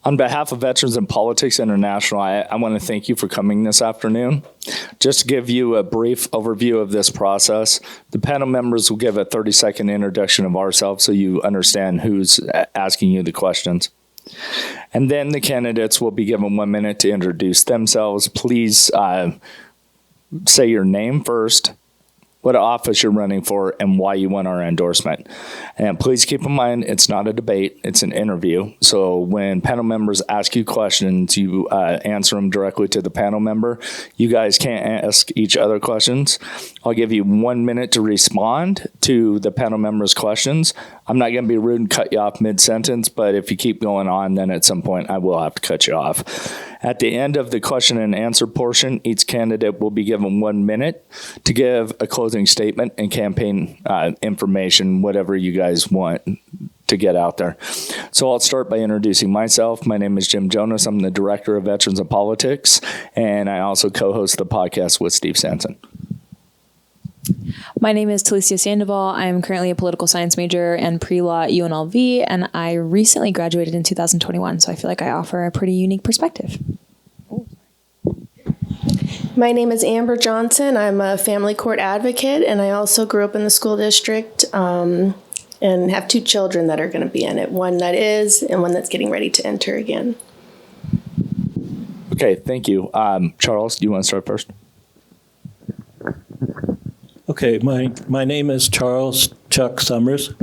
On behalf of Veterans in Politics International, I want to thank you for coming this afternoon. Just to give you a brief overview of this process, the panel members will give a 30-second introduction of ourselves so you understand who's asking you the questions. And then the candidates will be given 1 minute to introduce themselves. Please say your name first, what office you're running for, and why you want our endorsement. And please keep in mind, it's not a debate, it's an interview. So when panel members ask you questions, you answer them directly to the panel member. You guys can't ask each other questions. I'll give you 1 minute to respond to the panel members' questions. I'm not going to be rude and cut you off mid-sentence, but if you keep going on, then at some point I will have to cut you off. At the end of the question and answer portion, each candidate will be given 1 minute to give a closing statement and campaign information, whatever you guys want to get out there. So I'll start by introducing myself. My name is Jim Jonas. I'm the Director of Veterans in Politics, and I also co-host the podcast with Steve Sanson. My name is Talicia Sandoval. I'm currently a political science major and pre-law at UNLV, and I recently graduated in 2021, so I feel like I offer a pretty unique perspective. My name is Amber Johnson. I'm a family court advocate, and I also grew up in the school district and have 2 children that are going to be in it, one that is and one that's getting ready to enter again. Okay, thank you. Charles, do you want to start first? Okay, my name is Charles Chuck Summers.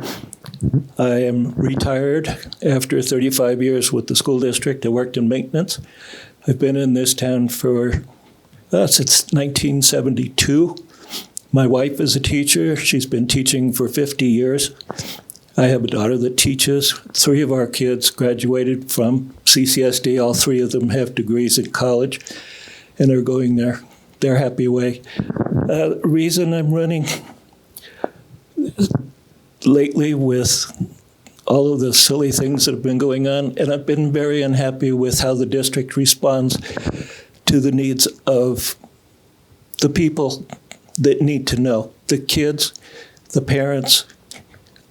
I am retired after 35 years with the school district. I worked in maintenance. I've been in this town for since 1972. My wife is a teacher. She's been teaching for 50 years. I have a daughter that teaches. 3 of our kids graduated from CCSD. All 3 of them have degrees in college, and they're going their happy way. Reason I'm running lately with all of the silly things that have been going on, and I've been very unhappy with how the district responds to the needs of the people that need to know. The kids, the parents,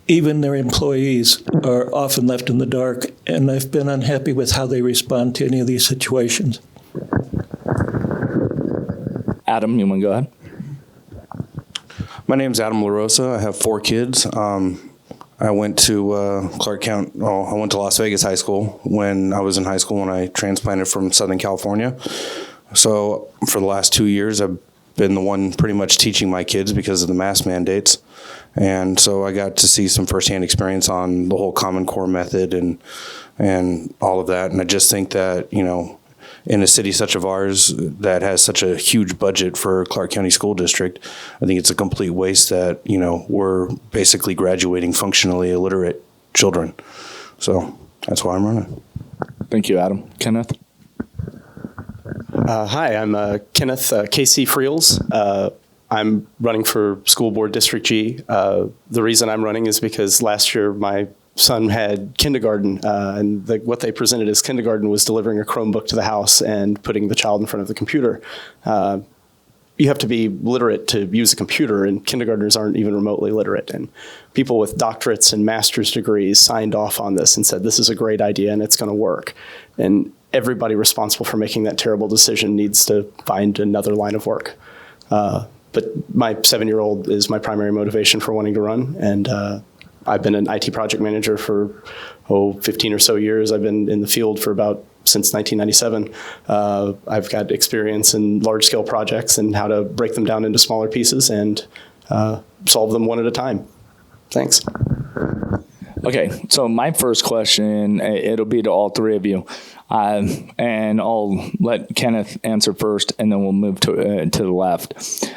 even their employees are often left in the dark, and I've been unhappy with how they respond to any of these situations. Adam, you want to go ahead? My name's Adam Larosa. I have 4 kids. I went to Clark County. I went to Las Vegas High School when I was in high school when I transplanted from Southern California. So for the last 2 years, I've been the one pretty much teaching my kids because of the mask mandates. And so I got to see some firsthand experience on the whole Common Core method and all of that. And I just think that, in a city such as ours that has such a huge budget for Clark County School District, I think it's a complete waste that, we're basically graduating functionally illiterate children. So that's why I'm running. Thank you, Adam. Kenneth? Hi, I'm Kenneth K.C. Freels. I'm running for School Board District G. The reason I'm running is because last year my son had kindergarten, and what they presented as kindergarten was delivering a Chromebook to the house and putting the child in front of the computer. You have to be literate to use a computer, and kindergartners aren't even remotely literate. And people with doctorates and master's degrees signed off on this and said, this is a great idea and it's going to work. And everybody responsible for making that terrible decision needs to find another line of work. But my 7-year-old is my primary motivation for wanting to run, and I've been an IT project manager for 15 or so years. I've been in the field for since 1997. I've got experience in large-scale projects and how to break them down into smaller pieces and solve them one at a time. Thanks. Okay, so my first question, it'll be to all 3 of you. And I'll let Kenneth answer first, and then we'll move to the left.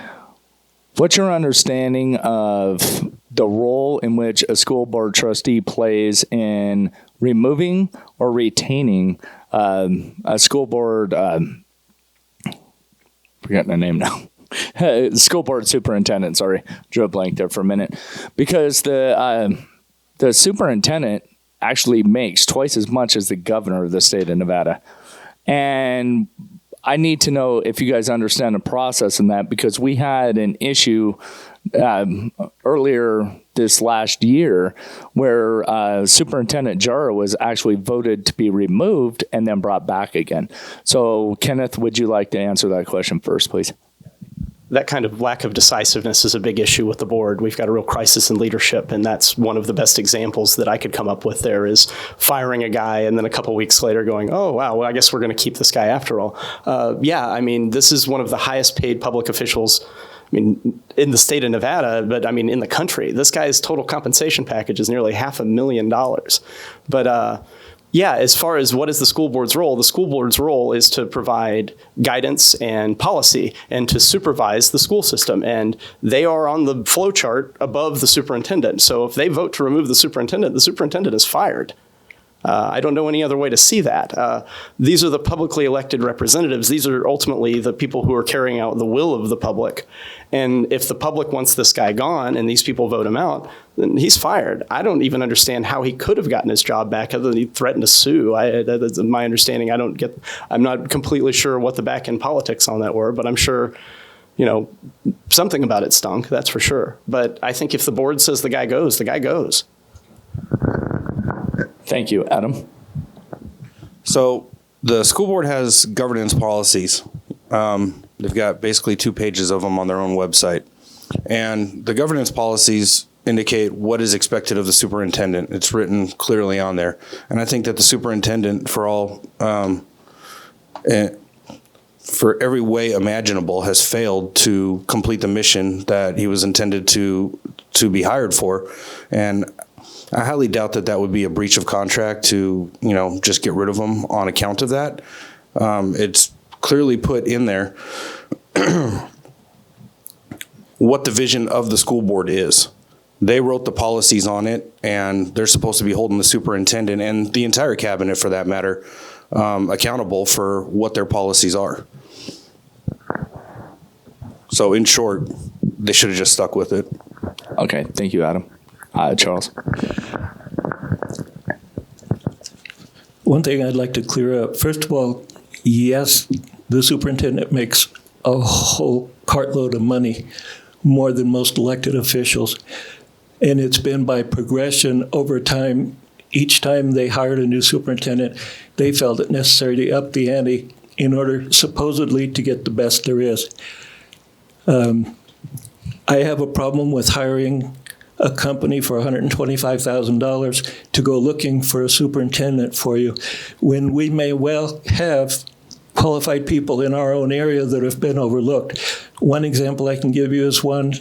What's your understanding of the role in which a school board trustee plays in removing or retaining a school board, forgetting the name now, school board superintendent, sorry, drew a blank there for a minute, because the superintendent actually makes twice as much as the governor of the state of Nevada. And I need to know if you guys understand the process in that, because we had an issue earlier this last year where Superintendent Jara was actually voted to be removed and then brought back again. So, Kenneth, would you like to answer that question first, please? That kind of lack of decisiveness is a big issue with the board. We've got a real crisis in leadership, and that's one of the best examples that I could come up with there is firing a guy and then a couple weeks later going, oh, wow, well, I guess we're going to keep this guy after all. Yeah, I mean, this is one of the highest paid public officials, I mean, in the state of Nevada, but I mean, in the country. This guy's total compensation package is nearly $500,000. But yeah, as far as what is the school board's role, the school board's role is to provide guidance and policy and to supervise the school system. And they are on the flow chart above the superintendent. So if they vote to remove the superintendent is fired. I don't know any other way to see that. These are the publicly elected representatives. These are ultimately the people who are carrying out the will of the public. And if the public wants this guy gone and these people vote him out, then he's fired. I don't even understand how he could have gotten his job back other than he threatened to sue. That's my understanding. I'm not completely sure what the back end politics on that were, but I'm sure, you know, something about it stunk, that's for sure. But I think if the board says the guy goes, the guy goes. Thank you. Adam? So the school board has governance policies. They've got basically 2 pages of them on their own website. And the governance policies indicate what is expected of the superintendent. It's written clearly on there. And I think that the superintendent, for every way imaginable, has failed to complete the mission that he was intended to be hired for. And I highly doubt that would be a breach of contract to, you know, just get rid of them on account of that. It's clearly put in there what the vision of the school board is. They wrote the policies on it, and they're supposed to be holding the superintendent and the entire cabinet, for that matter, accountable for what their policies are. So in short, they should have just stuck with it. Okay. Thank you, Adam. Charles? One thing I'd like to clear up. First of all, yes, the superintendent makes a whole cartload of money, more than most elected officials. And it's been by progression over time. Each time they hired a new superintendent, they felt it necessary to up the ante in order supposedly to get the best there is. I have a problem with hiring a company for $125,000 to go looking for a superintendent for you, when we may well have qualified people in our own area that have been overlooked. One example I can give you is one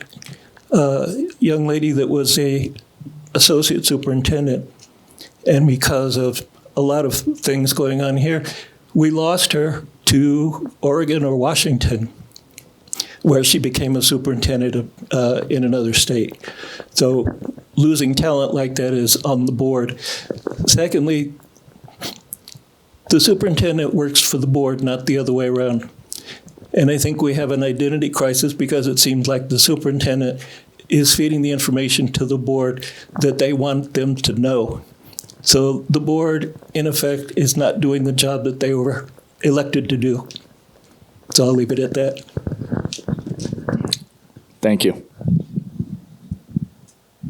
young lady that was a associate superintendent, and because of a lot of things going on here, we lost her to Oregon or Washington, where she became a superintendent in another state. So losing talent like that is on the board. Secondly, the superintendent works for the board, not the other way around. And I think we have an identity crisis because it seems like the superintendent is feeding the information to the board that they want them to know. So the board, in effect, is not doing the job that they were elected to do. So I'll leave it at that. Thank you.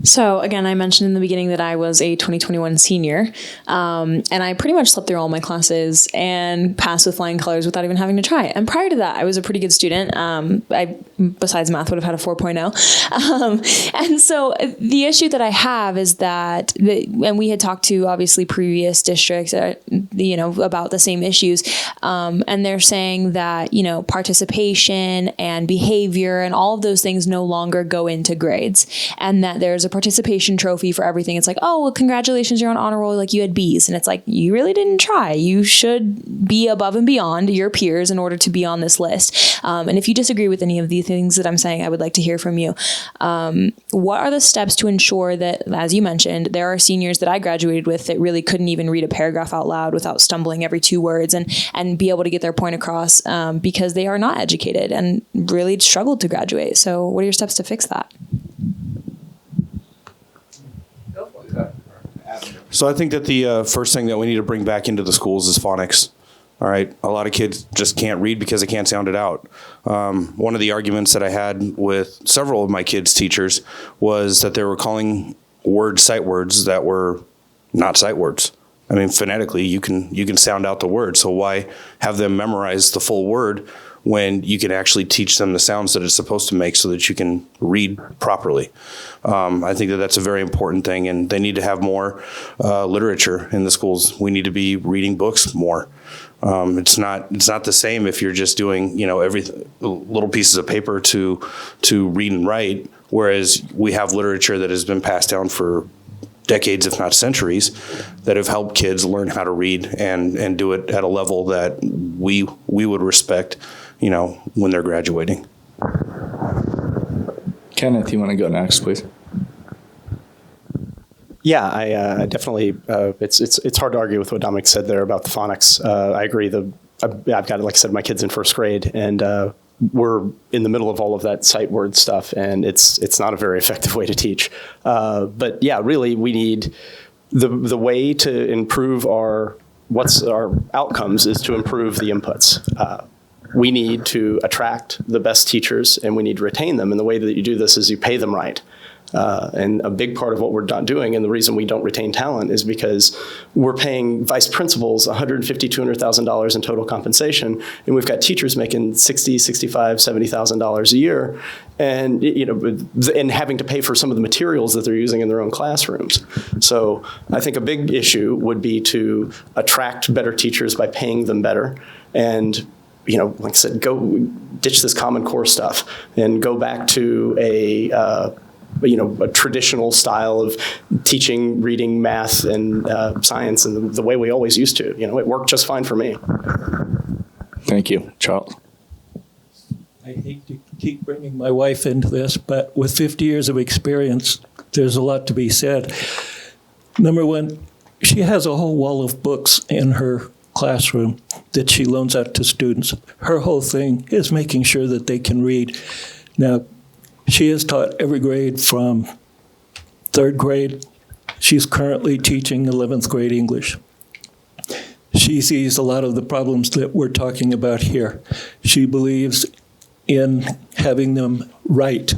So again, I mentioned in the beginning that I was a 2021 senior, and I pretty much slept through all my classes and passed with flying colors without even having to try. And prior to that, I was a pretty good student. I, besides math, would have had a 4.0. And so the issue that I have is that, and we had talked to obviously previous districts, about the same issues, and they're saying that, participation and behavior and all of those things no longer go into grades, and that there's a participation trophy for everything. It's like, oh, well, congratulations, you're on honor roll, like you had B's. And it's like, you really didn't try. You should be above and beyond your peers in order to be on this list. And if you disagree with any of the things that I'm saying, I would like to hear from you. What are the steps to ensure that, as you mentioned, there are seniors that I graduated with that really couldn't even read a paragraph out loud without stumbling every 2 words and be able to get their point across because they are not educated and really struggled to graduate. So what are your steps to fix that? So I think that the first thing that we need to bring back into the schools is phonics. All right. A lot of kids just can't read because they can't sound it out. One of the arguments that I had with several of my kids' teachers was that they were calling words sight words that were not sight words. I mean, phonetically, you can sound out the word. So why have them memorize the full word when you can actually teach them the sounds that it's supposed to make so that you can read properly? I think that that's a very important thing, and they need to have more literature in the schools. We need to be reading books more. It's not the same if you're just doing, every little pieces of paper to read and write, whereas we have literature that has been passed down for decades, if not centuries, that have helped kids learn how to read and do it at a level that we would respect, when they're graduating. Kenneth, you want to go next, please? Yeah, I definitely. It's hard to argue with what Dominic said there about the phonics. I agree. I've got, like I said, my kids in first grade, and we're in the middle of all of that sight word stuff, and it's not a very effective way to teach. But yeah, really, we need the way to improve our outcomes is to improve the inputs. We need to attract the best teachers, and we need to retain them. And the way that you do this is you pay them right. And a big part of what we're not doing, and the reason we don't retain talent, is because we're paying vice principals $150,000, $200,000 in total compensation, and we've got teachers making $60,000, $65,000, $70,000 a year, and and having to pay for some of the materials that they're using in their own classrooms. So I think a big issue would be to attract better teachers by paying them better, and like I said, go ditch this Common Core stuff and go back to a traditional style of teaching, reading, math, and science, and the way we always used to. It worked just fine for me. Thank you. Charles? I hate to keep bringing my wife into this, but with 50 years of experience, there's a lot to be said. Number one, she has a whole wall of books in her classroom that she loans out to students. Her whole thing is making sure that they can read. Now, she has taught every grade from third grade. She's currently teaching 11th grade English. She sees a lot of the problems that we're talking about here. She believes in having them write,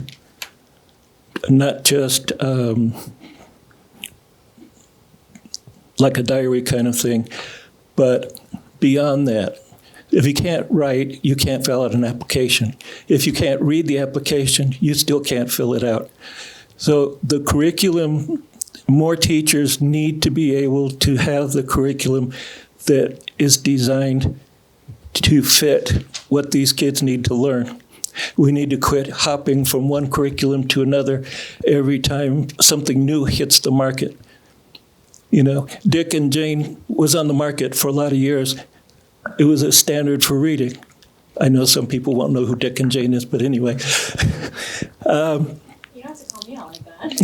not just like a diary kind of thing, but beyond that. If you can't write, you can't fill out an application. If you can't read the application, you still can't fill it out. So the curriculum, more teachers need to be able to have the curriculum that is designed to fit what these kids need to learn. We need to quit hopping from one curriculum to another every time something new hits the market. Dick and Jane was on the market for a lot of years. It was a standard for reading. I know some people won't know who Dick and Jane is, but anyway. You don't have to call me out like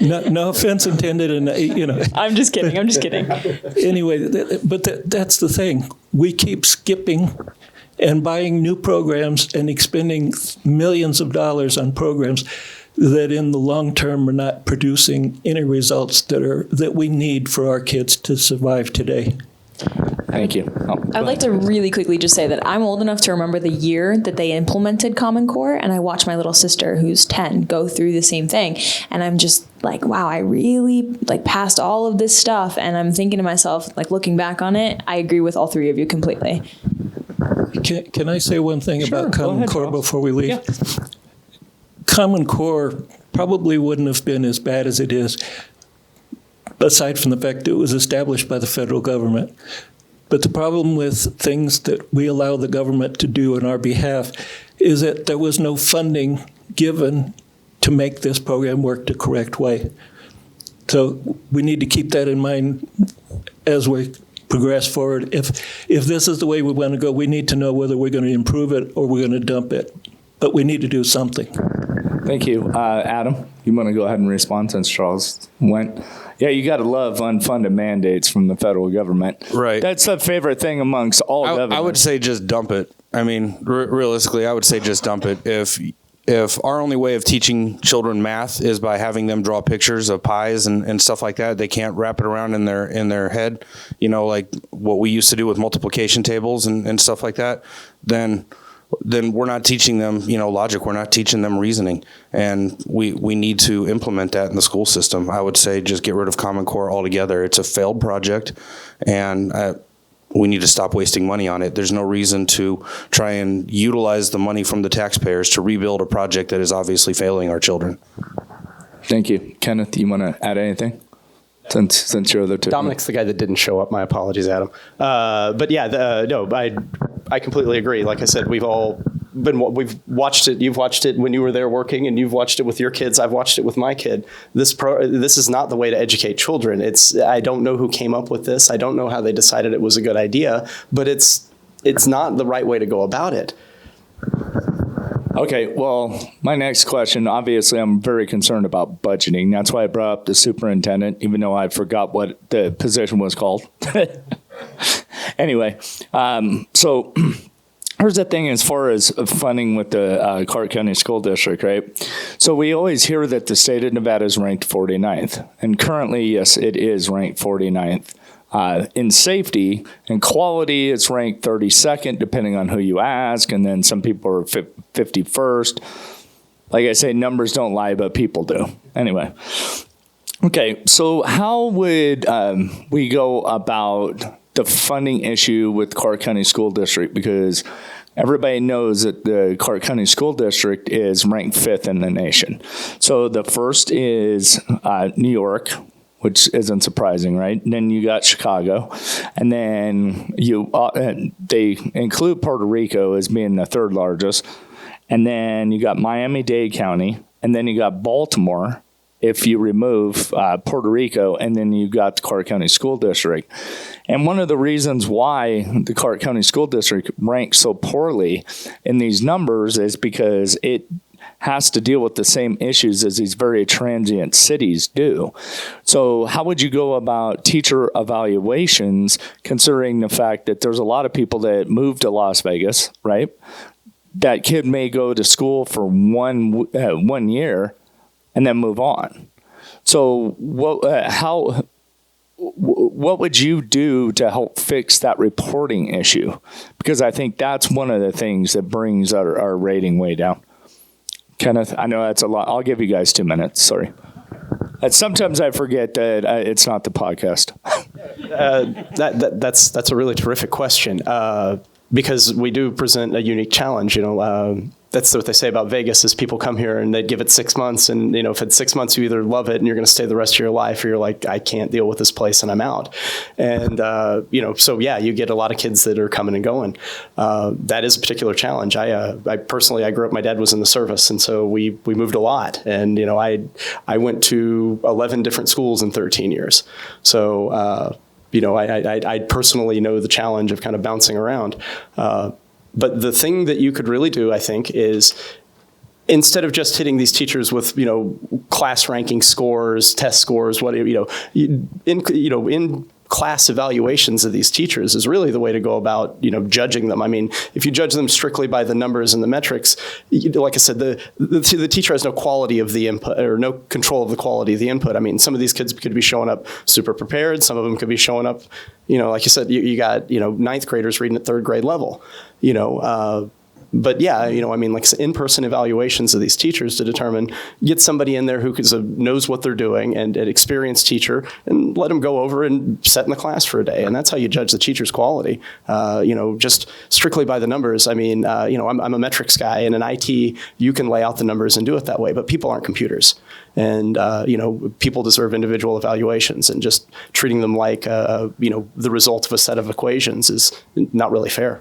that. No offense intended, and I'm just kidding. Anyway, but that's the thing. We keep skipping and buying new programs and expending millions of dollars on programs that in the long term are not producing any results that we need for our kids to survive today. Thank you. I'd like to really quickly just say that I'm old enough to remember the year that they implemented Common Core, and I watched my little sister, who's 10, go through the same thing. And I'm just like, wow, I really passed all of this stuff. And I'm thinking to myself, looking back on it, I agree with all three of you completely. Can I say one thing about Common Core before we leave? Yeah. Common Core probably wouldn't have been as bad as it is, aside from the fact that it was established by the federal government. But the problem with things that we allow the government to do on our behalf is that there was no funding given to make this program work the correct way. So we need to keep that in mind as we progress forward. If this is the way we want to go, we need to know whether we're going to improve it or we're going to dump it. But we need to do something. Thank you. Adam, you want to go ahead and respond since Charles went? Yeah, you got to love unfunded mandates from the federal government. Right. That's a favorite thing amongst all governments. I would say just dump it. I mean, realistically, I would say just dump it. If if our only way of teaching children math is by having them draw pictures of pies and stuff like that, they can't wrap it around in their head, like what we used to do with multiplication tables and stuff like that, then we're not teaching them, logic. We're not teaching them reasoning. And we need to implement that in the school system. I would say just get rid of Common Core altogether. It's a failed project, and we need to stop wasting money on it. There's no reason to try and utilize the money from the taxpayers to rebuild a project that is obviously failing our children. Thank you. Kenneth, do you want to add anything? Since you're the two. Dominic's the guy that didn't show up. My apologies, Adam. But yeah, no, I completely agree. Like I said, we've watched it. You've watched it when you were there working, and you've watched it with your kids. I've watched it with my kid. This is not the way to educate children. I don't know who came up with this. I don't know how they decided it was a good idea, but it's not the right way to go about it. Okay, well, my next question, obviously I'm very concerned about budgeting. That's why I brought up the superintendent, even though I forgot what the position was called. Anyway, so here's the thing as far as funding with the Clark County School District, right? So we always hear that the state of Nevada is ranked 49th. And currently, yes, it is ranked 49th. In safety and quality, it's ranked 32nd, depending on who you ask. And then some people are 51st. Like I say, numbers don't lie, but people do. Anyway. Okay, so how would we go about the funding issue with Clark County School District? Because everybody knows that the Clark County School District is ranked 5th in the nation. So the first is New York, which isn't surprising, right? And then you got Chicago, and then they include Puerto Rico as being the third largest, and then you got Miami-Dade County, and then you got Baltimore, if you remove Puerto Rico, and then you got the Clark County School District. And one of the reasons why the Clark County School District ranks so poorly in these numbers is because it has to deal with the same issues as these very transient cities do. So how would you go about teacher evaluations, considering the fact that there's a lot of people that move to Las Vegas, right? That kid may go to school for one year and then move on. So what would you do to help fix that reporting issue? Because I think that's one of the things that brings our rating way down. Kenneth, I know that's a lot. I'll give you guys 2 minutes. Sorry. Sometimes I forget that it's not the podcast. That's a really terrific question because we do present a unique challenge. That's what they say about Vegas is people come here and they give it 6 months, and if it's 6 months, you either love it and you're going to stay the rest of your life, or you're like, I can't deal with this place and I'm out. And so yeah, you get a lot of kids that are coming and going. That is a particular challenge. I personally grew up. My dad was in the service, and so we moved a lot. And I went to 11 different schools in 13 years. So I personally know the challenge of kind of bouncing around. But the thing that you could really do, I think, is instead of just hitting these teachers with, class ranking scores, test scores, in class evaluations of these teachers is really the way to go about, judging them. I mean, if you judge them strictly by the numbers and the metrics, like I said, the teacher has no quality of the input or no control of the quality of the input. I mean, some of these kids could be showing up super prepared. Some of them could be showing up, like you said, you got, ninth graders reading at third grade level, But yeah, like in-person evaluations of these teachers to determine, get somebody in there who knows what they're doing and an experienced teacher, and let them go over and sit in the class for a day. And that's how you judge the teacher's quality. Just strictly by the numbers. I mean, I'm a metrics guy, and in IT, you can lay out the numbers and do it that way, but people aren't computers. And, people deserve individual evaluations, and just treating them like, the result of a set of equations is not really fair.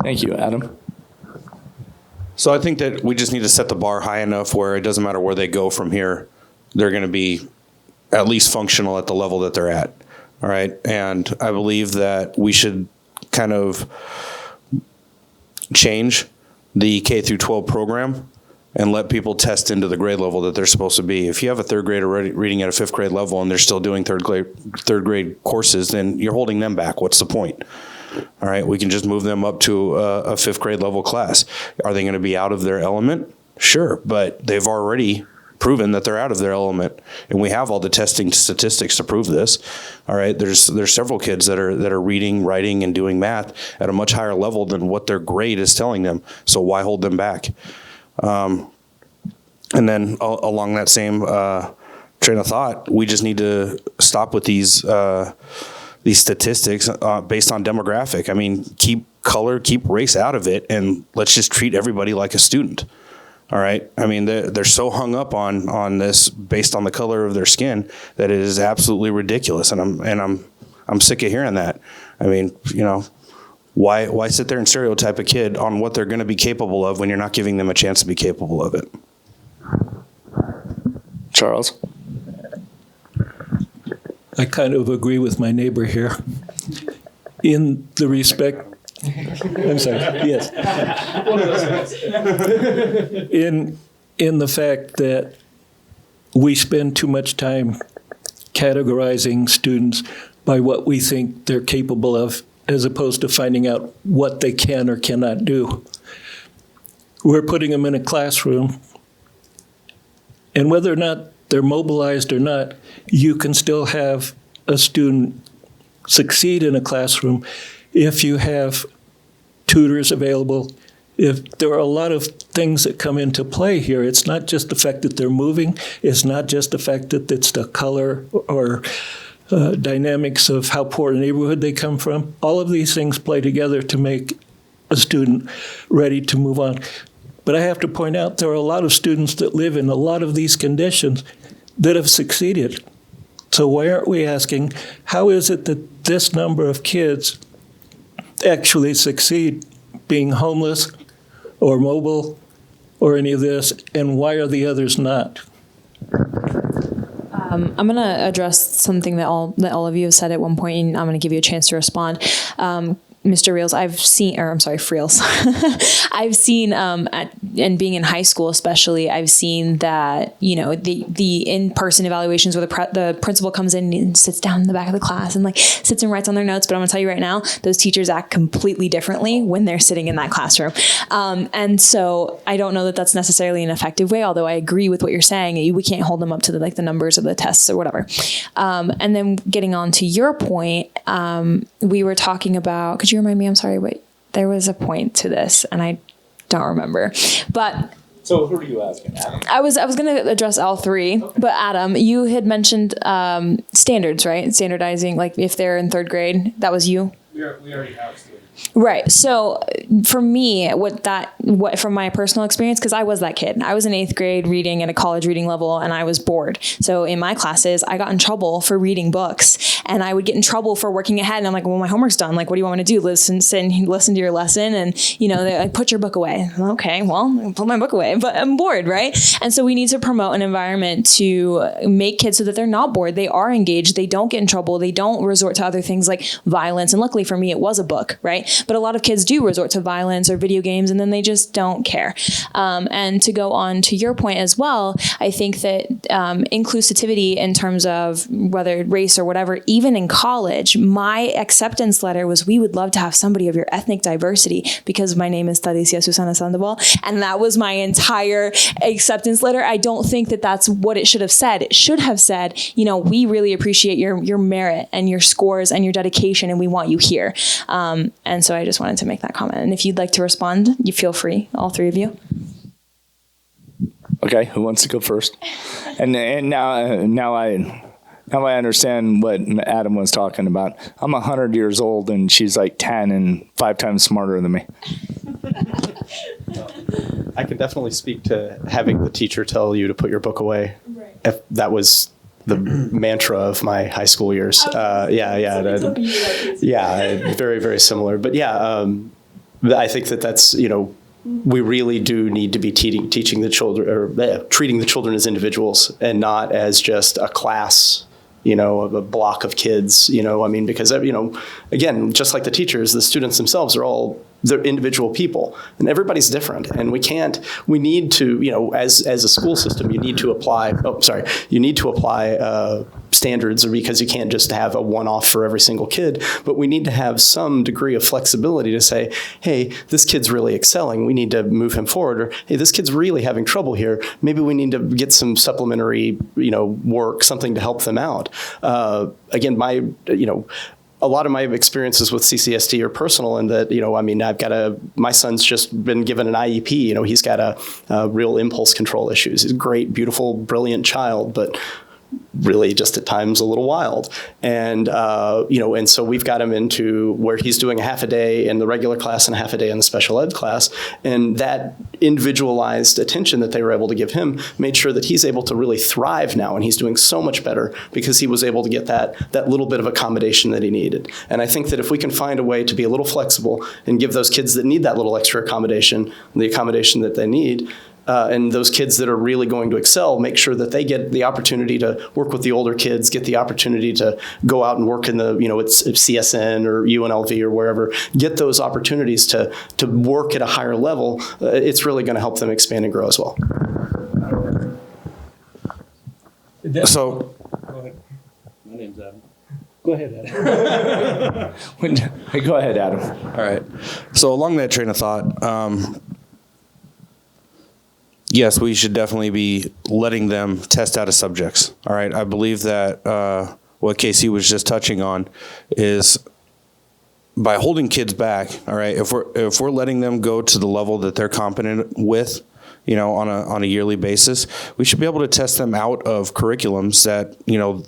Thank you, Adam. So I think that we just need to set the bar high enough where it doesn't matter where they go from here, they're going to be at least functional at the level that they're at. All right. And I believe that we should kind of change the K through 12 program and let people test into the grade level that they're supposed to be. If you have a third grader reading at a fifth grade level and they're still doing third grade courses, then you're holding them back. What's the point? All right, we can just move them up to a 5th grade level class. Are they going to be out of their element? Sure, but they've already proven that they're out of their element, and we have all the testing statistics to prove this. All right, there's several kids that are reading, writing, and doing math at a much higher level than what their grade is telling them. So why hold them back? And then along that same train of thought, we just need to stop with these statistics based on demographic. I mean, keep color, keep race out of it, and let's just treat everybody like a student. All right. I mean, they're so hung up on this based on the color of their skin that it is absolutely ridiculous, and I'm sick of hearing that. I mean, you know, why sit there and stereotype a kid on what they're going to be capable of when you're not giving them a chance to be capable of it? Charles? I kind of agree with my neighbor here in the respect. I'm sorry. Yes. In the fact that we spend too much time categorizing students by what we think they're capable of, as opposed to finding out what they can or cannot do. We're putting them in a classroom, and whether or not they're mobilized or not, you can still have a student succeed in a classroom if you have tutors available. If there are a lot of things that come into play here, it's not just the fact that they're moving, it's not just the fact that it's the color or dynamics of how poor a neighborhood they come from. All of these things play together to make a student ready to move on. But I have to point out there are a lot of students that live in a lot of these conditions that have succeeded. So why aren't we asking, how is it that this number of kids actually succeed being homeless or mobile or any of this, and why are the others not? I'm going to address something that all of you have said at one point, and I'm going to give you a chance to respond. Mr. Freels, Freels. I've seen, and being in high school especially, I've seen that, you know, the in-person evaluations where the principal comes in and sits down in the back of the class and like sits and writes on their notes. But I'm gonna tell you right now, those teachers act completely differently when they're sitting in that classroom. And so I don't know that that's necessarily an effective way, although I agree with what you're saying. We can't hold them up to the numbers of the tests or whatever. And then getting on to your point, we were talking about, could you remind me? I'm sorry, wait, there was a point to this and I don't remember. But So who are you asking, Adam? I was going to address all three, okay. But Adam, you had mentioned standards, right? Standardizing, like if they're in 3rd grade, that was you? We already have standards. Right. So for me, what from my personal experience, because I was that kid, I was in 8th grade reading at a college reading level and I was bored. So in my classes, I got in trouble for reading books and I would get in trouble for working ahead. And I'm like, well, my homework's done. Like, what do you want me to do? Listen to your lesson. And, you know, they're like, put your book away. Okay, well, I'll put my book away, but I'm bored. Right. And so we need to promote an environment to make kids so that they're not bored. They are engaged. They don't get in trouble. They don't resort to other things like violence. And luckily for me, it was a book. Right. But a lot of kids do resort to violence or video games, and then they just don't care. And to go on to your point as well, I think that inclusivity in terms of whether race or whatever, even in college, my acceptance letter was, we would love to have somebody of your ethnic diversity because my name is Tadicia Susana Sandoval. And that was my entire acceptance letter. I don't think that that's what it should have said. It should have said, you know, we really appreciate your merit and your scores and your dedication, and we want you here. And so I just wanted to make that comment. And if you'd like to respond, you feel free, all three of you. Okay, who wants to go first? And now I understand what Adam was talking about. I'm 100 years old and she's like 10 and 5 times smarter than me. I can definitely speak to having the teacher tell you to put your book away. Right. If that was the mantra of my high school years. Very, very similar. But I think that's, you know, we really do need to be teaching the children, or treating the children as individuals and not as just a class, you know, of a block of kids, you know, I mean, because, you know, again, just like the teachers, the students themselves they're individual people, and everybody's different. And we need to, you know, as a school system, you need to apply standards, or because you can't just have a one-off for every single kid, but we need to have some degree of flexibility to say, hey, this kid's really excelling, we need to move him forward, or hey, this kid's really having trouble here, maybe we need to get some supplementary, work, something to help them out. Again, a lot of my experiences with CCSD are personal in that, my son's just been given an IEP. He's got a real impulse control issues. He's a great, beautiful, brilliant child, but really just at times a little wild. And, and so we've got him into where he's doing a half a day in the regular class and a half a day in the special ed class. And that individualized attention that they were able to give him made sure that he's able to really thrive now. And he's doing so much better because he was able to get that little bit of accommodation that he needed. And I think that if we can find a way to be a little flexible and give those kids that need that little extra accommodation, the accommodation that they need, and those kids that are really going to excel, make sure that they get the opportunity to work with the older kids, get the opportunity to go out and work in the, it's CSN or UNLV or wherever, get those opportunities to work at a higher level. It's really going to help them expand and grow as well. So, My name's Adam. Go ahead, Adam. Go ahead, Adam. all right. So along that train of thought, yes, we should definitely be letting them test out of subjects. All right. I believe that what Casey was just touching on is by holding kids back. All right. If we're letting them go to the level that they're competent with, on a yearly basis, we should be able to test them out of curriculums that,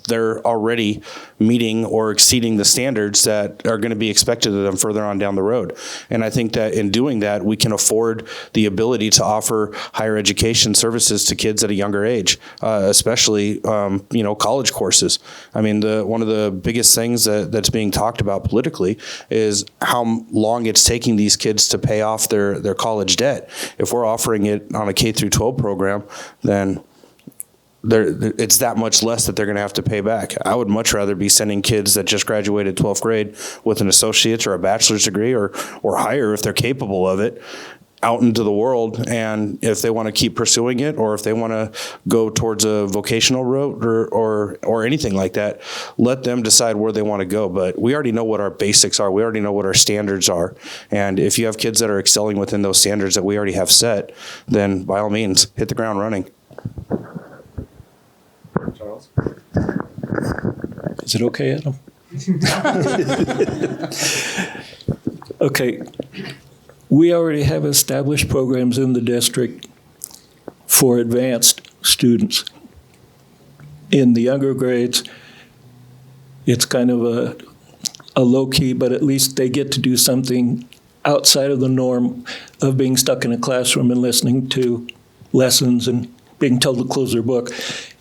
they're already meeting or exceeding the standards that are going to be expected of them further on down the road. And I think that in doing that, we can afford the ability to offer higher education services to kids at a younger age, especially, college courses. I mean, one of the biggest things that's being talked about politically is how long it's taking these kids to pay off their college debt. If we're offering it on a K through 12 program, then it's that much less that they're going to have to pay back. I would much rather be sending kids that just graduated 12th grade with an associate's or a bachelor's degree or higher, if they're capable of it, out into the world. And if they want to keep pursuing it, or if they want to go towards a vocational route or anything like that, let them decide where they want to go. But we already know what our basics are. We already know what our standards are. And if you have kids that are excelling within those standards that we already have set, then by all means, hit the ground running. Charles? Is it okay, Adam? Okay. We already have established programs in the district for advanced students. In the younger grades, it's kind of a low key, but at least they get to do something outside of the norm of being stuck in a classroom and listening to lessons and being told to close their book.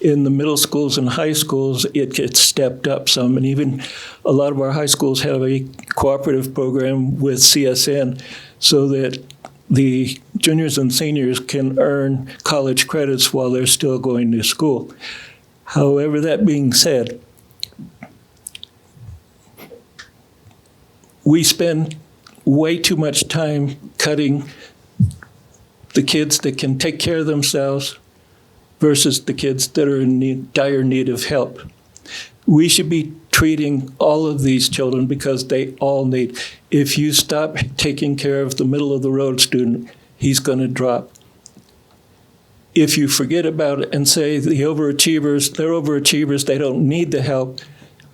In the middle schools and high schools, it gets stepped up some, and even a lot of our high schools have a cooperative program with CSN so that the juniors and seniors can earn college credits while they're still going to school. However, that being said, we spend way too much time cutting the kids that can take care of themselves versus the kids that are in dire need of help. We should be treating all of these children because they all need. If you stop taking care of the middle of the road student, he's going to drop. If you forget about it and say the overachievers, they're overachievers, they don't need the help,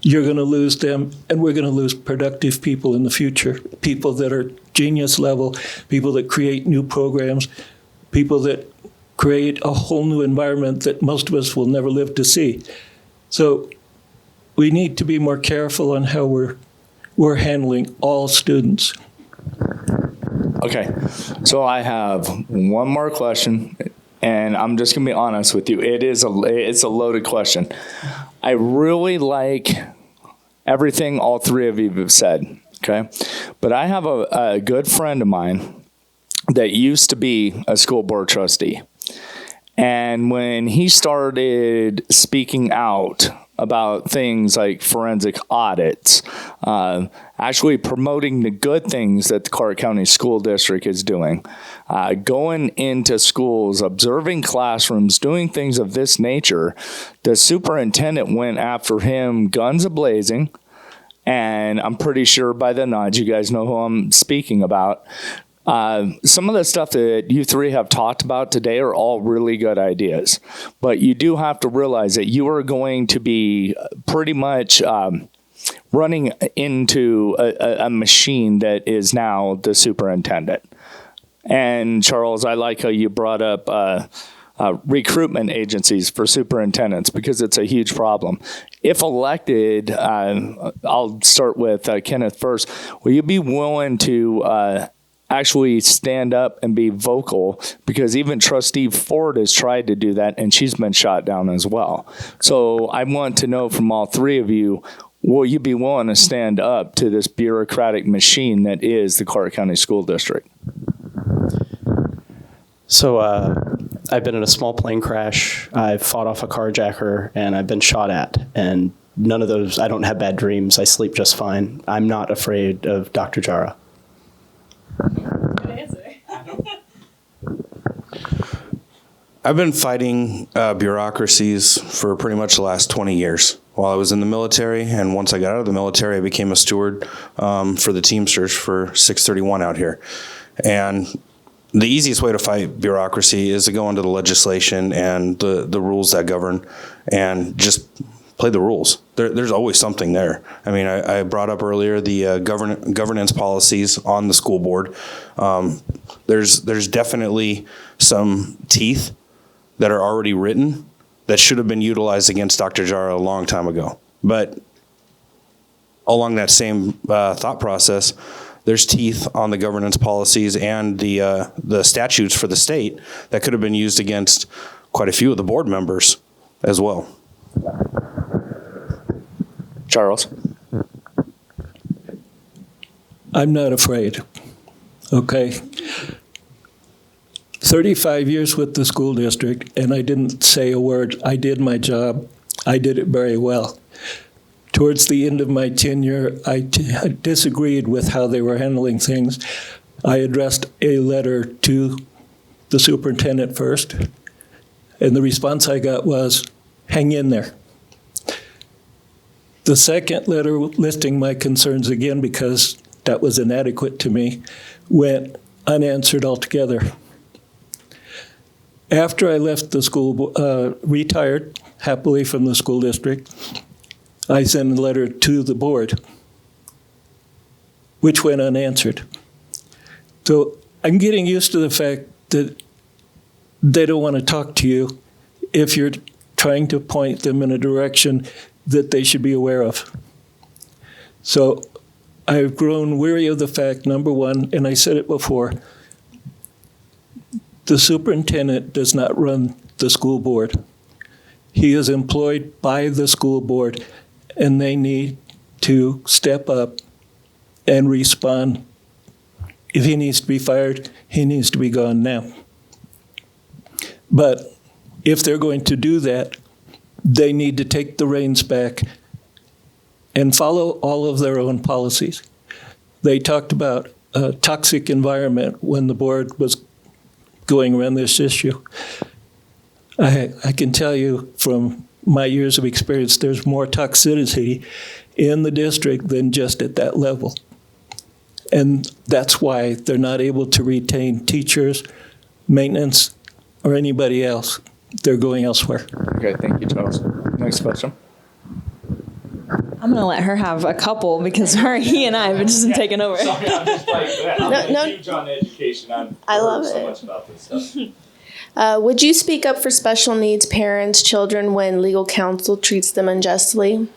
you're going to lose them, and we're going to lose productive people in the future, people that are genius level, people that create new programs, people that create a whole new environment that most of us will never live to see. So we need to be more careful on how we're handling all students. Okay, so I have one more question, and I'm just gonna be honest with you. It's a loaded question. I really like everything all three of you have said, okay? But I have a good friend of mine that used to be a school board trustee. And when he started speaking out about things like forensic audits, actually promoting the good things that the Clark County School District is doing, going into schools, observing classrooms, doing things of this nature. The superintendent went after him guns a-blazing, and I'm pretty sure by the nods, you guys know who I'm speaking about. Some of the stuff that you three have talked about today are all really good ideas, but you do have to realize that you are going to be pretty much running into a machine that is now the superintendent. And Charles, I like how you brought up recruitment agencies for superintendents, because it's a huge problem. If elected, I'll start with Kenneth first. Will you be willing to actually stand up and be vocal? Because even Trustee Ford has tried to do that, and she's been shot down as well. So I want to know from all three of you, will you be willing to stand up to this bureaucratic machine that is the Clark County School District? So I've been in a small plane crash, I've fought off a carjacker, and I've been shot at. And none of those, I don't have bad dreams. I sleep just fine. I'm not afraid of Dr. Jara. Good answer. I've been fighting bureaucracies for pretty much the last 20 years while I was in the military. And once I got out of the military, I became a steward for the Teamsters for 631 out here. And the easiest way to fight bureaucracy is to go into the legislation and the rules that govern and just play the rules. There's always something there. I mean, I brought up earlier the governance policies on the school board. There's definitely some teeth that are already written that should have been utilized against Dr. Jara a long time ago. But along that same thought process, there's teeth on the governance policies and the statutes for the state that could have been used against quite a few of the board members as well. Charles? I'm not afraid, okay? 35 years with the school district, and I didn't say a word. I did my job. I did it very well. Towards the end of my tenure, I disagreed with how they were handling things. I addressed a letter to the superintendent first, and the response I got was, hang in there. The second letter listing my concerns again, because that was inadequate to me, went unanswered altogether. After I left the school, retired happily from the school district, I sent a letter to the board, which went unanswered. So I'm getting used to the fact that they don't want to talk to you if you're trying to point them in a direction that they should be aware of. So I've grown weary of the fact, number one, and I said it before, the superintendent does not run the school board. He is employed by the school board, and they need to step up and respond. If he needs to be fired, he needs to be gone now. But if they're going to do that, they need to take the reins back and follow all of their own policies. They talked about a toxic environment when the board was going around this issue. I can tell you from my years of experience, there's more toxicity in the district than just at that level. And that's why they're not able to retain teachers, maintenance, or anybody else. They're going elsewhere. Okay, thank you, Charles. Next question. I'm going to let her have a couple because he and I have just been taking over. Sorry, I'm just like, No. huge on education. I love so it. much about this stuff. Would you speak up for special needs parents, children, when legal counsel treats them unjustly?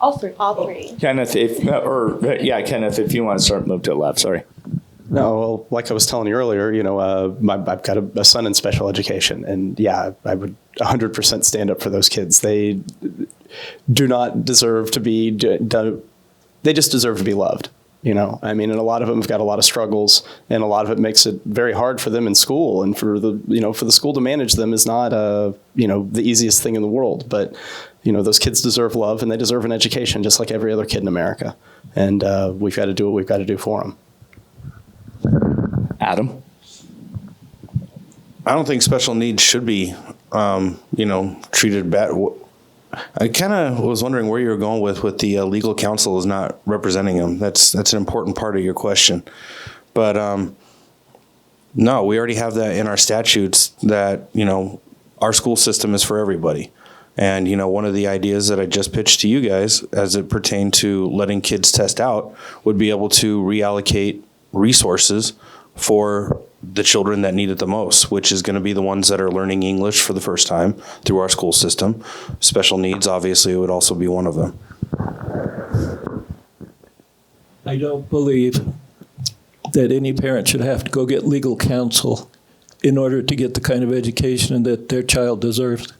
All three. All three. Kenneth, if you want to start, move to the left, sorry. No, well, like I was telling you earlier, I've got a son in special education, and yeah, I would 100% stand up for those kids. They do not deserve to be done. They just deserve to be loved. You know, I mean, and a lot of them have got a lot of struggles, and a lot of it makes it very hard for them in school. And for the school to manage them is not, the easiest thing in the world. But, those kids deserve love, and they deserve an education just like every other kid in America. And we've got to do what we've got to do for them. Adam? I don't think special needs should be, treated bad. I kind of was wondering where you were going with the legal counsel is not representing them. That's an important part of your question. But no, we already have that in our statutes that, our school system is for everybody. And, one of the ideas that I just pitched to you guys as it pertained to letting kids test out would be able to reallocate resources for the children that need it the most, which is going to be the ones that are learning English for the first time through our school system. Special needs, obviously, would also be one of them. I don't believe that any parent should have to go get legal counsel in order to get the kind of education that their child deserves.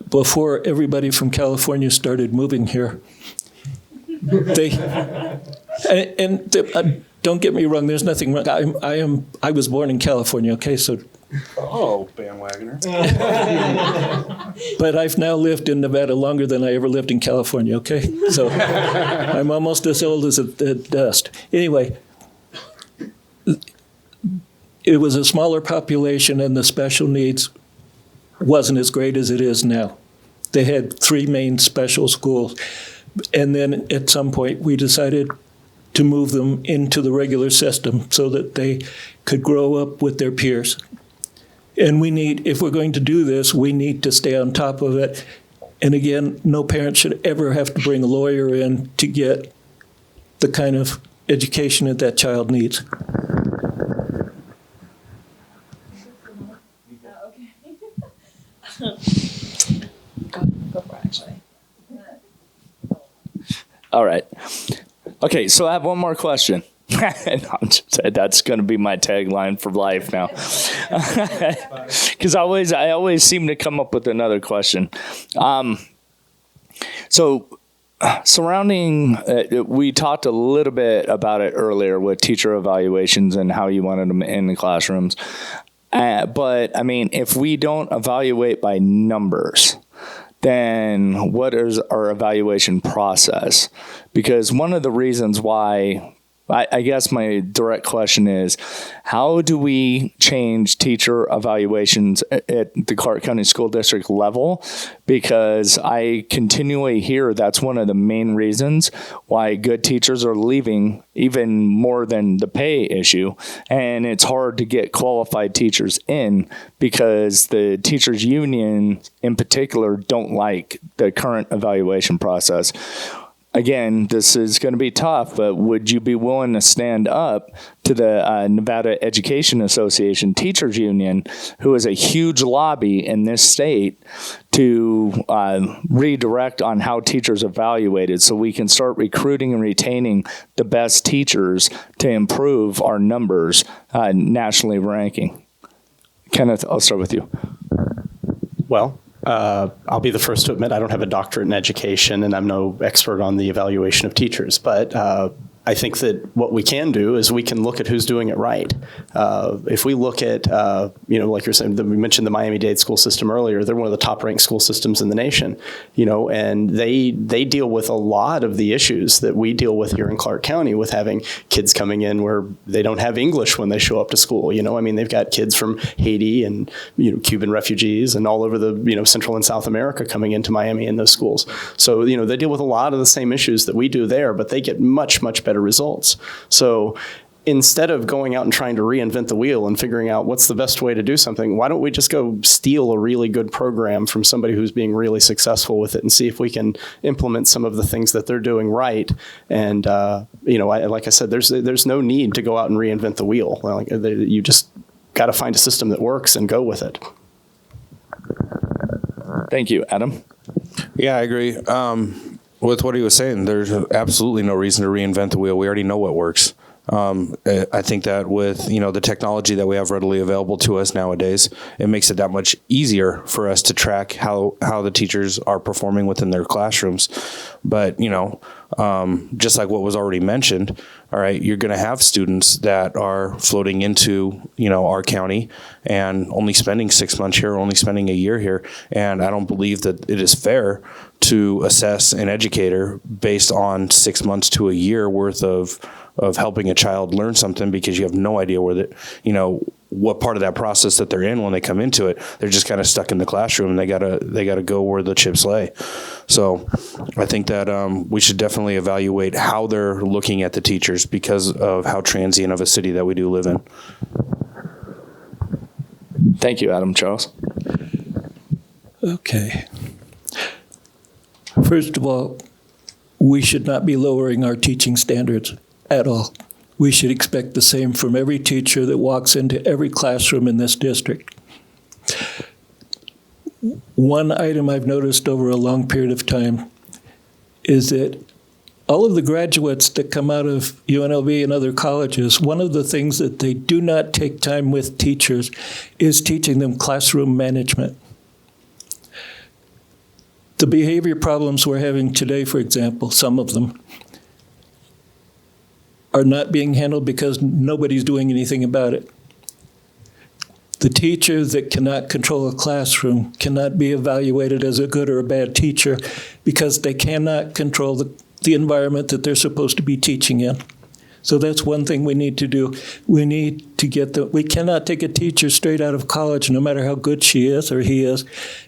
Before everybody from California started moving here, don't get me wrong, there's nothing wrong. I was born in California, okay, so. Oh, bandwagoner. But I've now lived in Nevada longer than I ever lived in California, okay? So I'm almost as old as the dust. Anyway, it was a smaller population and the special needs wasn't as great as it is now. They had 3 main special schools. And then at some point we decided to move them into the regular system so that they could grow up with their peers. And if we're going to do this, we need to stay on top of it. And again, no parent should ever have to bring a lawyer in to get the kind of education that child needs. Go for it, actually. All right. Okay, so I have one more question. That's going to be my tagline for life now. Because I always seem to come up with another question. Surrounding, we talked a little bit about it earlier with teacher evaluations and how you wanted them in the classrooms. But, I mean, if we don't evaluate by numbers, then what is our evaluation process? Because one of the reasons why, I guess my direct question is, how do we change teacher evaluations at the Clark County School District level? Because I continually hear that's one of the main reasons why good teachers are leaving, even more than the pay issue. And it's hard to get qualified teachers in because the teachers union in particular don't like the current evaluation process. Again, this is going to be tough, but would you be willing to stand up to the Nevada Education Association Teachers Union, who is a huge lobby in this state, to redirect on how teachers are evaluated so we can start recruiting and retaining the best teachers to improve our numbers nationally ranking? Kenneth, I'll start with you. Well, I'll be the first to admit I don't have a doctorate in education, and I'm no expert on the evaluation of teachers. But I think that what we can do is we can look at who's doing it right. If we look at, like you're saying, we mentioned the Miami-Dade school system earlier. They're one of the top-ranked school systems in the nation, and they deal with a lot of the issues that we deal with here in Clark County, with having kids coming in where they don't have English when they show up to school. They've got kids from Haiti and Cuban refugees and all over the Central and South America coming into Miami in those schools. So they deal with a lot of the same issues that we do there, but they get much better results. So instead of going out and trying to reinvent the wheel and figuring out what's the best way to do something, why don't we just go steal a really good program from somebody who's being really successful with it and see if we can implement some of the things that they're doing right. And, like I said, there's no need to go out and reinvent the wheel. You just got to find a system that works and go with it. Thank you, Adam. Yeah, I agree. With what he was saying, there's absolutely no reason to reinvent the wheel. We already know what works. I think that with, the technology that we have readily available to us nowadays, it makes it that much easier for us to track how the teachers are performing within their classrooms. But, just like what was already mentioned, all right, you're going to have students that are floating into, our county and only spending 6 months here, only spending a year here. And I don't believe that it is fair to assess an educator based on 6 months to a year worth of helping a child learn something, because you have no idea where what part of that process that they're in when they come into it. They're just kind of stuck in the classroom, and they gotta go where the chips lay. So I think that we should definitely evaluate how they're looking at the teachers, because of how transient of a city that we do live in. Thank you, Adam Charles. Okay. First of all, we should not be lowering our teaching standards at all. We should expect the same from every teacher that walks into every classroom in this district. One item I've noticed over a long period of time is that all of the graduates that come out of UNLV and other colleges, one of the things that they do not take time with teachers is teaching them classroom management. The behavior problems we're having today, for example, some of them, are not being handled because nobody's doing anything about it. The teacher that cannot control a classroom cannot be evaluated as a good or a bad teacher, because they cannot control the environment that they're supposed to be teaching in. So that's one thing we need to do. We need to we cannot take a teacher straight out of college, no matter how good she is or he is,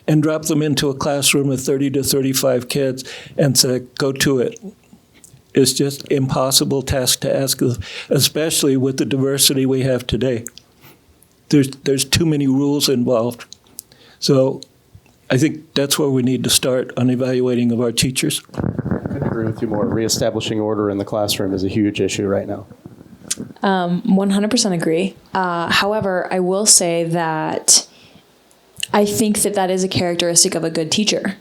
and drop them into a classroom of 30 to 35 kids and say, go to it. It's just impossible task to ask, especially with the diversity we have today. There's too many rules involved. So I think that's where we need to start on evaluating of our teachers. I couldn't agree with you more. Reestablishing order in the classroom is a huge issue right now. 100% agree. However, I will say that I think that is a characteristic of a good teacher.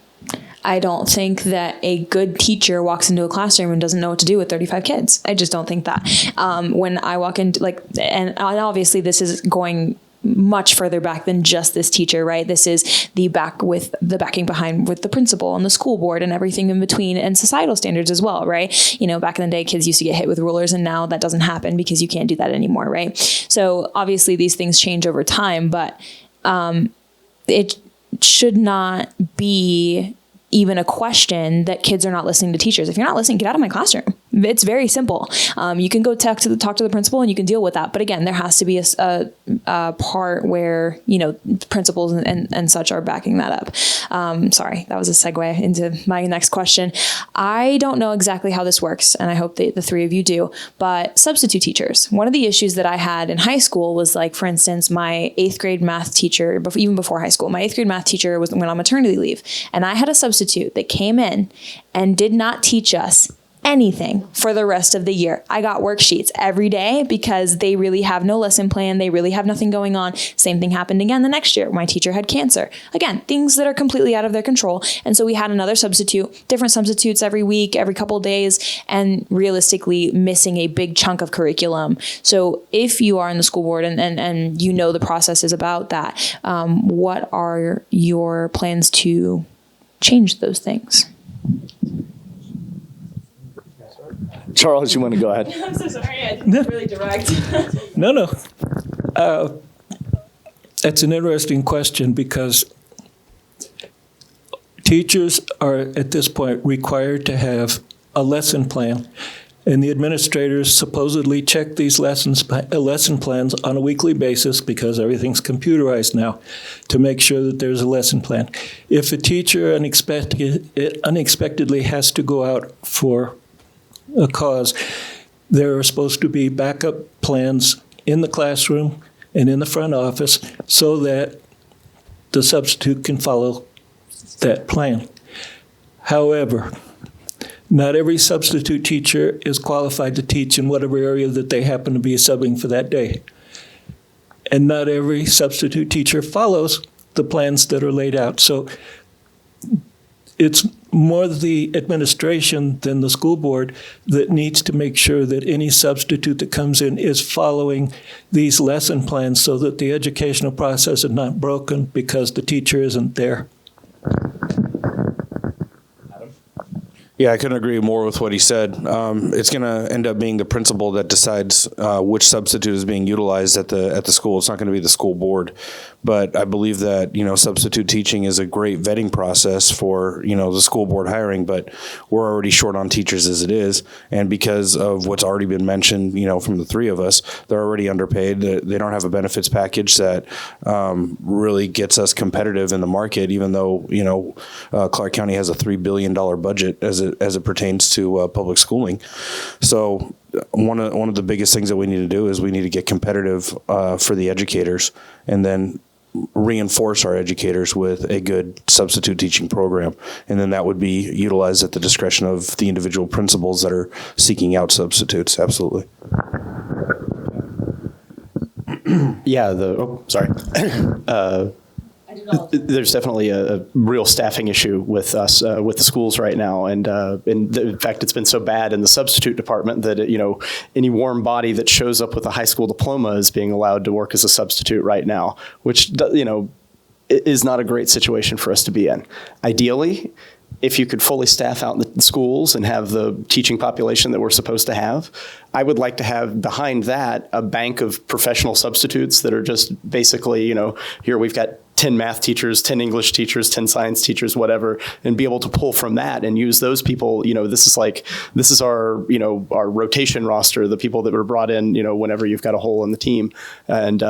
I don't think that a good teacher walks into a classroom and doesn't know what to do with 35 kids. I just don't think that. When I walk into and obviously this is going much further back than just this teacher, right? This is the backing behind with the principal and the school board and everything in between, and societal standards as well, right? Back in the day, kids used to get hit with rulers, and now that doesn't happen because you can't do that anymore, right? So obviously these things change over time, but it should not be even a question that kids are not listening to teachers. If you're not listening, get out of my classroom. It's very simple. You can go talk to the principal and you can deal with that. But again, there has to be a part where, principals and such are backing that up. Sorry, that was a segue into my next question. I don't know exactly how this works, and I hope that the three of you do, but substitute teachers. One of the issues that I had in high school was, like, for instance, my 8th grade math teacher, even before high school, my 8th grade math teacher went on maternity leave, and I had a substitute that came in and did not teach us anything for the rest of the year. I got worksheets every day because they really have no lesson plan. They really have nothing going on. Same thing happened again the next year. My teacher had cancer. Again, things that are completely out of their control. And so we had another substitute, different substitutes every week, every couple of days, and realistically missing a big chunk of curriculum. So if you are in the school board and the process is about that, what are your plans to change those things? Charles, you want to go ahead? I'm so sorry. I didn't really direct. No. That's an interesting question, because teachers are at this point required to have a lesson plan, and the administrators supposedly check these lesson plans on a weekly basis, because everything's computerized now, to make sure that there's a lesson plan. If a teacher unexpectedly has to go out for a cause, there are supposed to be backup plans in the classroom and in the front office so that the substitute can follow that plan. However, not every substitute teacher is qualified to teach in whatever area that they happen to be subbing for that day. And not every substitute teacher follows the plans that are laid out. So it's more the administration than the school board that needs to make sure that any substitute that comes in is following these lesson plans so that the educational process is not broken because the teacher isn't there. Yeah, I couldn't agree more with what he said. It's going to end up being the principal that decides which substitute is being utilized at the school. It's not going to be the school board. But I believe that, substitute teaching is a great vetting process for, the school board hiring, but we're already short on teachers as it is. And because of what's already been mentioned, from the three of us, they're already underpaid. They don't have a benefits package that really gets us competitive in the market, even though, Clark County has a $3 billion budget as it pertains to public schooling. So one of the biggest things that we need to do is we need to get competitive for the educators, and then reinforce our educators with a good substitute teaching program. And then that would be utilized at the discretion of the individual principals that are seeking out substitutes. Absolutely. Yeah, sorry. There's definitely a real staffing issue with us, with the schools right now. And in fact, it's been so bad in the substitute department that, any warm body that shows up with a high school diploma is being allowed to work as a substitute right now, which, is not a great situation for us to be in. Ideally, if you could fully staff out the schools and have the teaching population that we're supposed to have, I would like to have behind that a bank of professional substitutes that are just basically, here we've got 10 math teachers, 10 English teachers, 10 science teachers, whatever, and be able to pull from that and use those people. This is our, our rotation roster, the people that were brought in, whenever you've got a hole in the team, and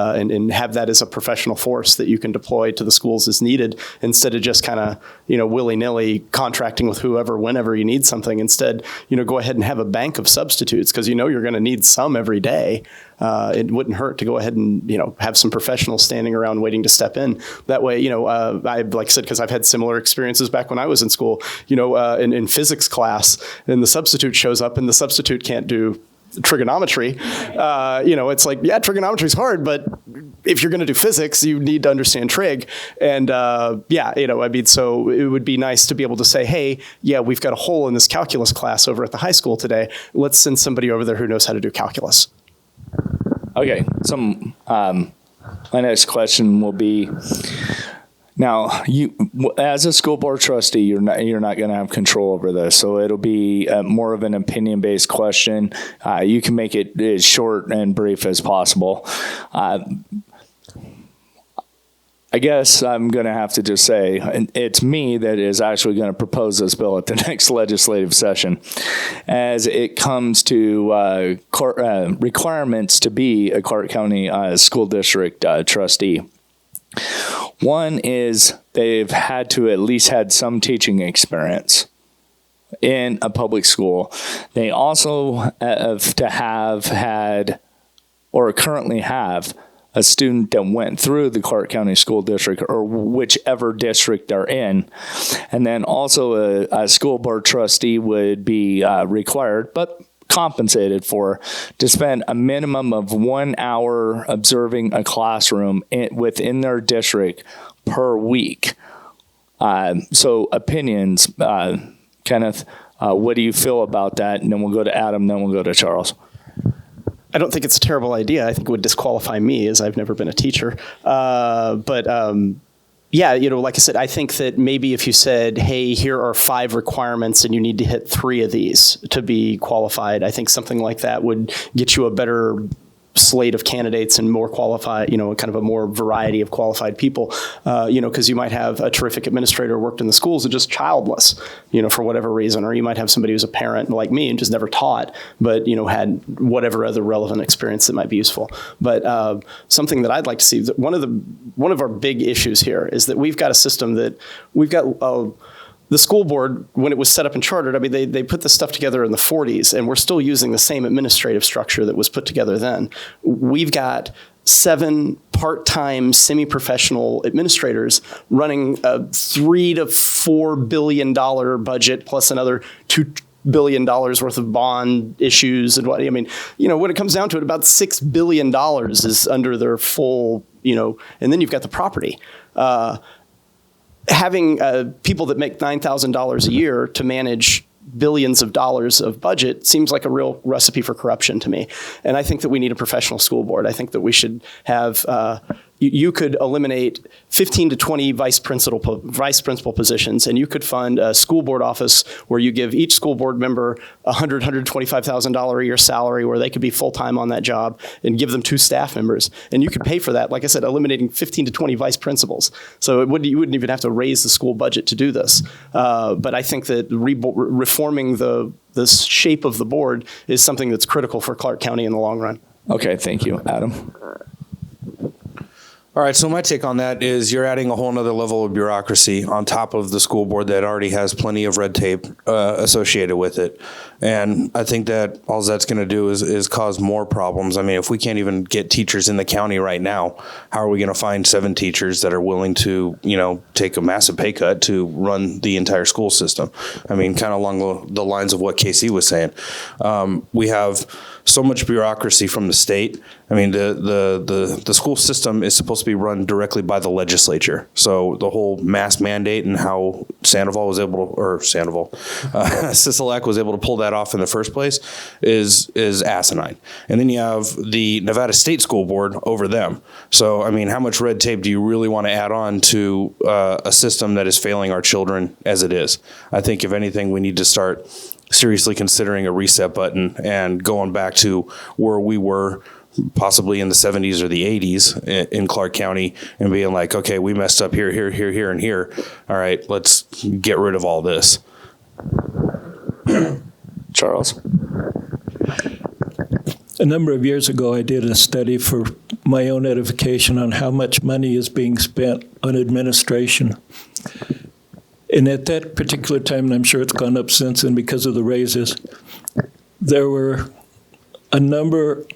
have that as a professional force that you can deploy to the schools as needed, instead of just kind of, willy-nilly contracting with whoever, whenever you need something. Instead, go ahead and have a bank of substitutes, because you're going to need some every day. It wouldn't hurt to go ahead and, have some professionals standing around waiting to step in. That way, like I said, because I've had similar experiences back when I was in school, in physics class, and the substitute shows up and the substitute can't do trigonometry. It's like, yeah, trigonometry is hard, but if you're going to do physics, you need to understand trig. And so it would be nice to be able to say, hey, yeah, we've got a hole in this calculus class over at the high school today. Let's send somebody over there who knows how to do calculus. Okay, my next question will be, now, you, as a school board trustee, you're not going to have control over this, so it'll be more of an opinion-based question. You can make it as short and brief as possible. I guess I'm going to have to just say it's me that is actually going to propose this bill at the next legislative session, as it comes to requirements to be a Clark County School District trustee. One is they've had to at least had some teaching experience in a public school. They also have to have had or currently have a student that went through the Clark County School District or whichever district they're in. And then also a school board trustee would be required, but compensated for, to spend a minimum of 1 hour observing a classroom within their district per week. So opinions, Kenneth, what do you feel about that? And then we'll go to Adam, then we'll go to Charles. I don't think it's a terrible idea. I think it would disqualify me, as I've never been a teacher. Like I said, I think that maybe if you said, hey, here are 5 requirements and you need to hit 3 of these to be qualified, I think something like that would get you a better slate of candidates and more qualified, kind of a more variety of qualified people, because you might have a terrific administrator who worked in the schools and just childless, for whatever reason, or you might have somebody who's a parent like me and just never taught, but, had whatever other relevant experience that might be useful. But something that I'd like to see, one of our big issues here is that we've got a system that we've got the school board, when it was set up and chartered, they put this stuff together in the 40s, and we're still using the same administrative structure that was put together then. We've got 7 part-time, semi-professional administrators running a $3 to $4 billion budget plus another $2 billion worth of bond issues and when it comes down to it, about $6 billion is under their full, and then you've got the property. having people that make $9,000 a year to manage billions of dollars of budget seems like a real recipe for corruption to me. And I think that we need a professional school board. I think that we should have, you could eliminate 15 to 20 vice principal positions, and you could fund a school board office where you give each school board member $125,000 a year salary where they could be full-time on that job, and give them 2 staff members. And you could pay for that, like I said, eliminating 15 to 20 vice principals. So you wouldn't even have to raise the school budget to do this. But I think that reforming the shape of the board is something that's critical for Clark County in the long run. Okay, thank you. Adam? All right, so my take on that is you're adding a whole nother level of bureaucracy on top of the school board that already has plenty of red tape associated with it. And I think that all that's going to do is cause more problems. I mean, if we can't even get teachers in the county right now, how are we going to find 7 teachers that are willing to, take a massive pay cut to run the entire school system? I mean, kind of along the lines of what Casey was saying. We have so much bureaucracy from the state. I mean, the school system is supposed to be run directly by the legislature. So the whole mask mandate and how Sisolak was able to pull that off in the first place is asinine. And then you have the Nevada State School Board over them. So, I mean, how much red tape do you really want to add on to a system that is failing our children as it is? I think, if anything, we need to start seriously considering a reset button and going back to where we were possibly in the 70s or the 80s in Clark County, and being like, okay, we messed up here, and here. All right, let's get rid of all this. Charles? A number of years ago, I did a study for my own edification on how much money is being spent on administration. And at that particular time, and I'm sure it's gone up since then because of the raises, there were a number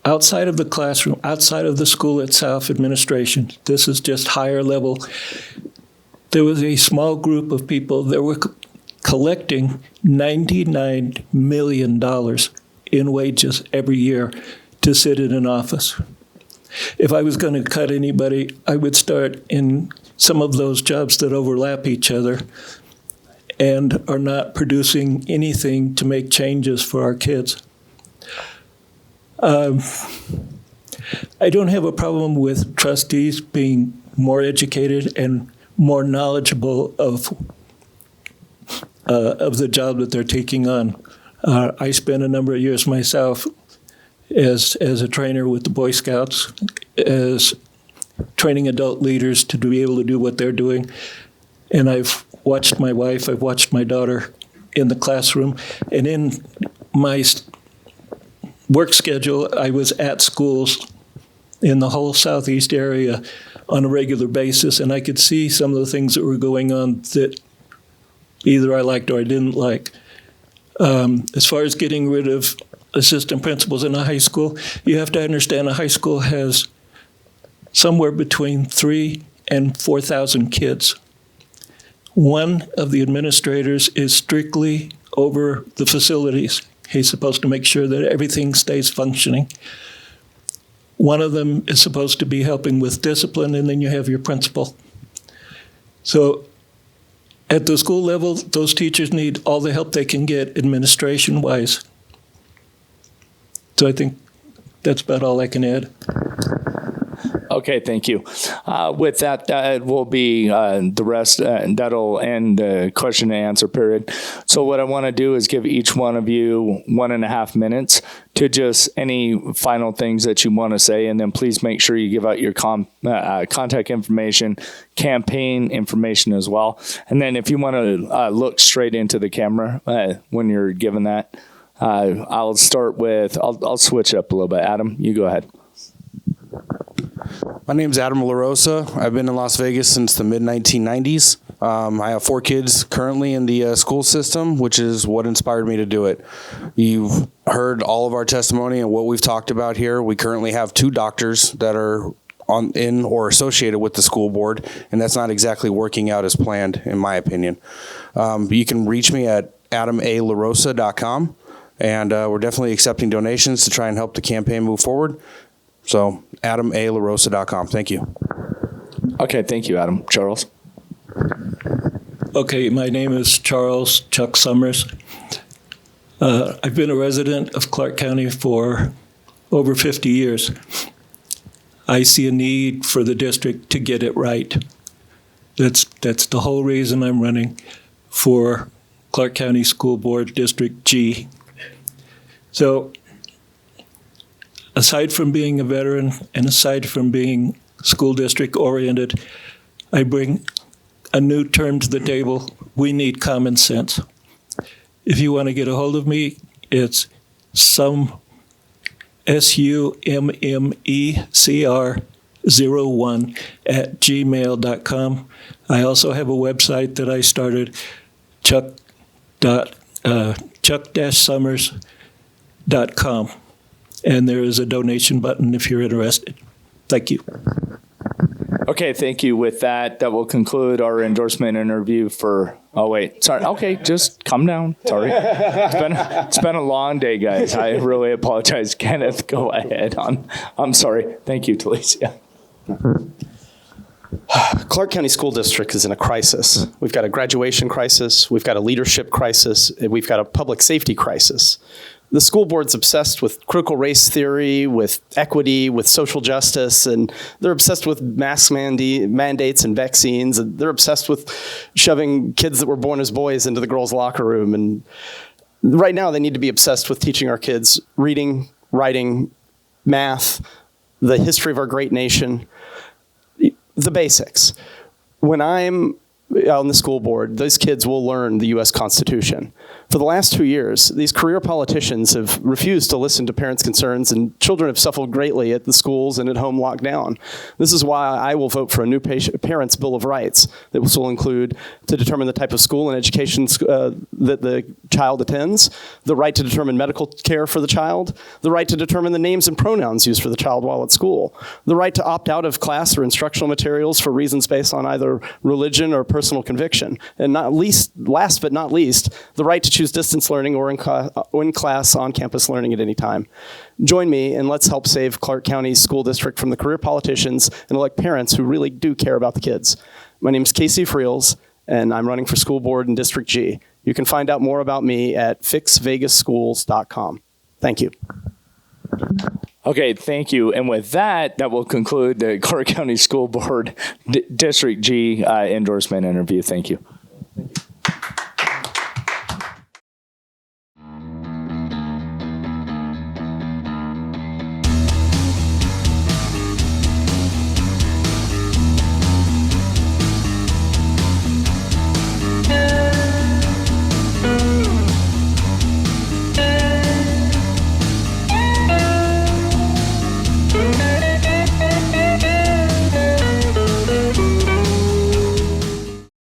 outside of the classroom, outside of the school itself, administration. This is just higher level. There was a small group of people that were collecting $99 million in wages every year to sit in an office. If I was going to cut anybody, I would start in some of those jobs that overlap each other and are not producing anything to make changes for our kids. I don't have a problem with trustees being more educated and more knowledgeable of the job that they're taking on. I spent a number of years myself as a trainer with the Boy Scouts, as training adult leaders to be able to do what they're doing. And I've watched my wife, I've watched my daughter in the classroom, and in my work schedule, I was at schools in the whole southeast area on a regular basis, and I could see some of the things that were going on that either I liked or I didn't like. As far as getting rid of assistant principals in a high school, you have to understand a high school has somewhere between 3,000 and 4,000 kids. One of the administrators is strictly over the facilities. He's supposed to make sure that everything stays functioning. One of them is supposed to be helping with discipline, and then you have your principal. So at the school level, those teachers need all the help they can get administration-wise. So I think that's about all I can add. Okay, thank you. With that, that will be the rest. That'll end the question and answer period. So what I want to do is give each one of you 1.5 minutes to just any final things that you want to say, and then please make sure you give out your contact information, campaign information as well. And then if you want to look straight into the camera when you're given that, I'll start with, I'll switch up a little bit. Adam, you go ahead. My name's Adam Larosa. I've been in Las Vegas since the mid-1990s. I have 4 kids currently in the school system, which is what inspired me to do it. You've heard all of our testimony and what we've talked about here. We currently have 2 doctors that are in or associated with the school board, and that's not exactly working out as planned, in my opinion. You can reach me at adamalarosa.com, and we're definitely accepting donations to try and help the campaign move forward. So, adamalarosa.com. Thank you. Okay, thank you, Adam. Charles? Okay, my name is Charles Chuck Summers. I've been a resident of Clark County for over 50 years. I see a need for the district to get it right. That's the whole reason I'm running for Clark County School Board District G. So, aside from being a veteran and aside from being school district oriented, I bring a new term to the table. We need common sense. If you want to get a hold of me, it's SUMMECR01 @gmail.com. I also have a website that I started, chuck-summers.com. And there is a donation button if you're interested. Thank you. Okay, thank you. With that, that will conclude our endorsement interview for, oh wait, sorry. Okay, just calm down. Sorry. It's been a long day, guys. I really apologize. Kenneth, go ahead. I'm sorry. Thank you, Talicia. Clark County School District is in a crisis. We've got a graduation crisis. We've got a leadership crisis. And we've got a public safety crisis. The school board's obsessed with critical race theory, with equity, with social justice, and they're obsessed with mask mandates and vaccines, and they're obsessed with shoving kids that were born as boys into the girls' locker room. And right now they need to be obsessed with teaching our kids reading, writing, math, the history of our great nation, the basics. When I'm on the school board, those kids will learn the U.S. Constitution. For the last 2 years, these career politicians have refused to listen to parents' concerns, and children have suffered greatly at the schools and at home locked down. This is why I will vote for a new Parents' Bill of Rights that will include to determine the type of school and education that the child attends, the right to determine medical care for the child, the right to determine the names and pronouns used for the child while at school, the right to opt out of class or instructional materials for reasons based on either religion or personal conviction, and last but not least, the right to choose distance learning or in class on-campus learning at any time. Join me and let's help save Clark County School District from the career politicians and elect parents who really do care about the kids. My name is Casey Freels, and I'm running for school board in District G. You can find out more about me at fixvegasschools.com. Thank you. Okay, thank you. And with that, that will conclude the Clark County School Board District G endorsement interview. Thank you.